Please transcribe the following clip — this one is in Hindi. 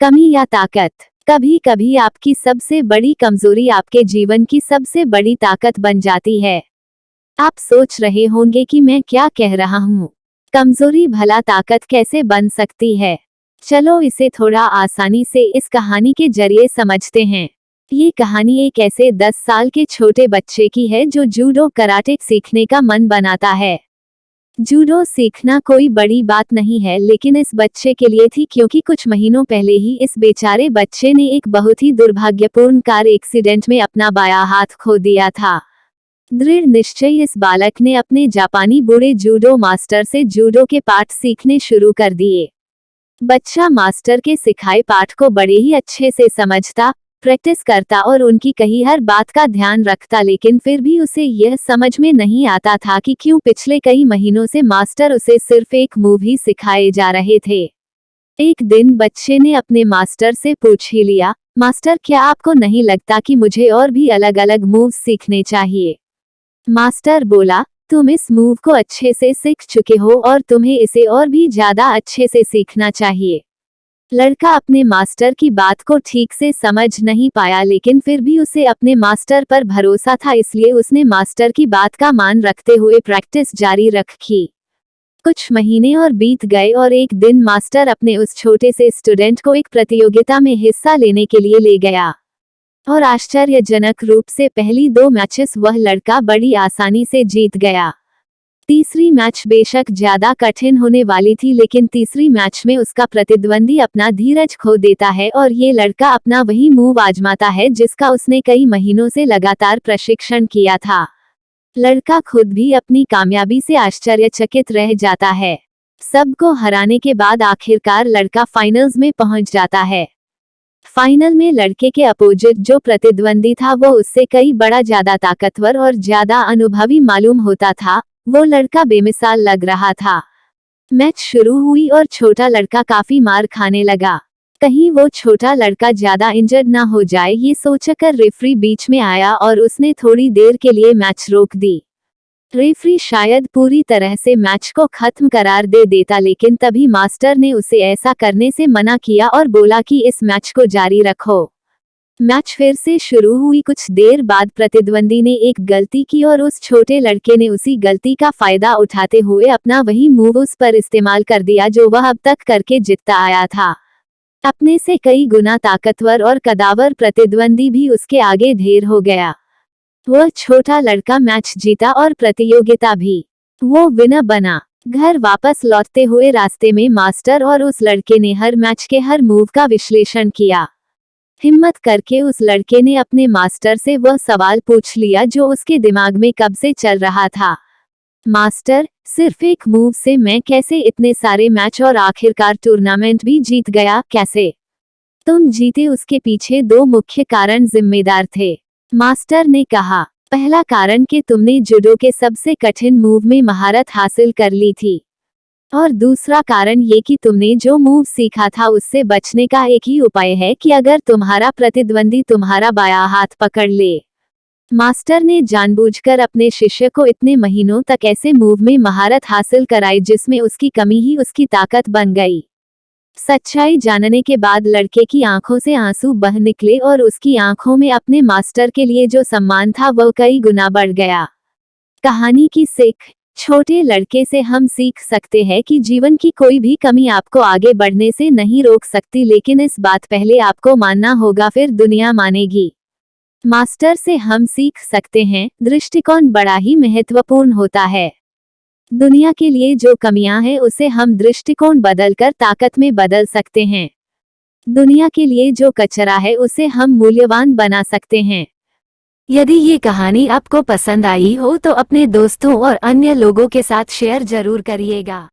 कमी या ताकत। कभी कभी आपकी सबसे बड़ी कमजोरी आपके जीवन की सबसे बड़ी ताकत बन जाती है। आप सोच रहे होंगे कि मैं क्या कह रहा हूँ, कमजोरी भला ताकत कैसे बन सकती है। चलो इसे थोड़ा आसानी से इस कहानी के जरिए समझते हैं। ये कहानी एक ऐसे 10 साल के छोटे बच्चे की है जो जूडो कराटे सीखने का मन बनाता है। जूडो सीखना कोई बड़ी बात नहीं है, लेकिन इस बच्चे के लिए थी, क्योंकि कुछ महीनों पहले ही इस बेचारे बच्चे ने एक बहुत ही दुर्भाग्यपूर्ण कार एक्सीडेंट में अपना बायां हाथ खो दिया था। दृढ़ निश्चय इस बालक ने अपने जापानी बूढ़े जूडो मास्टर से जूडो के पाठ सीखने शुरू कर दिए। बच्चा मास्टर के सिखाए पाठ को बड़े ही अच्छे से समझता, प्रैक्टिस करता और उनकी कही हर बात का ध्यान रखता, लेकिन फिर भी उसे यह समझ में नहीं आता था कि क्यों पिछले कई महीनों से मास्टर उसे सिर्फ एक मूव ही सिखाए जा रहे थे। एक दिन बच्चे ने अपने मास्टर से पूछ ही लिया, मास्टर क्या आपको नहीं लगता कि मुझे और भी अलग अलग मूव सीखने चाहिए? मास्टर बोला, तुम इस मूव को अच्छे से सीख चुके हो और तुम्हें इसे और भी ज्यादा अच्छे से सीखना चाहिए। लड़का अपने मास्टर की बात को ठीक से समझ नहीं पाया, लेकिन फिर भी उसे अपने मास्टर पर भरोसा था, इसलिए उसने मास्टर की बात का मान रखते हुए प्रैक्टिस जारी रखी। कुछ महीने और बीत गए और एक दिन मास्टर अपने उस छोटे से स्टूडेंट को एक प्रतियोगिता में हिस्सा लेने के लिए ले गया और आश्चर्यजनक रूप से पहली 2 मैचेस वह लड़का बड़ी आसानी से जीत गया। तीसरी मैच बेशक ज्यादा कठिन होने वाली थी, लेकिन तीसरी मैच में उसका प्रतिद्वंदी अपना धीरज खो देता है और ये लड़का अपना वही मूव आजमाता है जिसका उसने कई महीनों से लगातार प्रशिक्षण किया था। लड़का खुद भी अपनी कामयाबी से आश्चर्यचकित रह जाता है। सबको हराने के बाद आखिरकार लड़का फाइनल्स में पहुंच जाता है। फाइनल में लड़के के अपोजिट जो प्रतिद्वंदी था वो उससे कई बड़ा ज्यादा ताकतवर और ज्यादा अनुभवी मालूम होता था। वो लड़का बेमिसाल लग रहा था। मैच शुरू हुई और छोटा लड़का काफी मार खाने लगा। कहीं वो छोटा लड़का ज्यादा इंजर्ड ना हो जाए, ये सोचकर रेफरी बीच में आया और उसने थोड़ी देर के लिए मैच रोक दी। रेफरी शायद पूरी तरह से मैच को खत्म करार दे देता, लेकिन तभी मास्टर ने उसे ऐसा करने से मना किया और बोला कि इस मैच को जारी रखो। मैच फिर से शुरू हुई। कुछ देर बाद प्रतिद्वंदी ने एक गलती की और उस छोटे लड़के ने उसी गलती का फायदा उठाते हुए अपना वही मूव उस पर इस्तेमाल कर दिया जो वह अब तक करके जीतता आया था। अपने से कई गुना ताकतवर और कदावर प्रतिद्वंदी भी उसके आगे ढेर हो गया। वह छोटा लड़का मैच जीता और प्रतियोगिता भी। वो विनर बना। घर वापस लौटते हुए रास्ते में मास्टर और उस लड़के ने हर मैच के हर मूव का विश्लेषण किया। हिम्मत करके उस लड़के ने अपने मास्टर से वह सवाल पूछ लिया जो उसके दिमाग में कब से चल रहा था। मास्टर, सिर्फ एक मूव से मैं कैसे इतने सारे मैच और आखिरकार टूर्नामेंट भी जीत गया, कैसे? तुम जीते उसके पीछे 2 मुख्य कारण जिम्मेदार थे, मास्टर ने कहा। पहला कारण कि तुमने जूडो के सबसे कठिन मूव में महारत हासिल कर ली थी, और दूसरा कारण ये कि तुमने जो मूव सीखा था उससे बचने का एक ही उपाय है कि अगर तुम्हारा प्रतिद्वंदी तुम्हारा बायां हाथ पकड़ ले। मास्टर ने जानबूझकर अपने शिष्य को इतने महीनों तक ऐसे मूव में महारत हासिल कराई जिसमें उसकी कमी ही उसकी ताकत बन गई। सच्चाई जानने के बाद लड़के की आंखों से आंसू बह निकले और उसकी आंखों में अपने मास्टर के लिए जो सम्मान था वह कई गुना बढ़ गया। कहानी की सीख। छोटे लड़के से हम सीख सकते हैं कि जीवन की कोई भी कमी आपको आगे बढ़ने से नहीं रोक सकती, लेकिन इस बात पहले आपको मानना होगा, फिर दुनिया मानेगी। मास्टर से हम सीख सकते हैं, दृष्टिकोण बड़ा ही महत्वपूर्ण होता है। दुनिया के लिए जो कमियां हैं उसे हम दृष्टिकोण बदलकर ताकत में बदल सकते हैं। दुनिया के लिए जो कचरा है उसे हम मूल्यवान बना सकते हैं। यदि ये कहानी आपको पसंद आई हो तो अपने दोस्तों और अन्य लोगों के साथ शेयर जरूर करिएगा।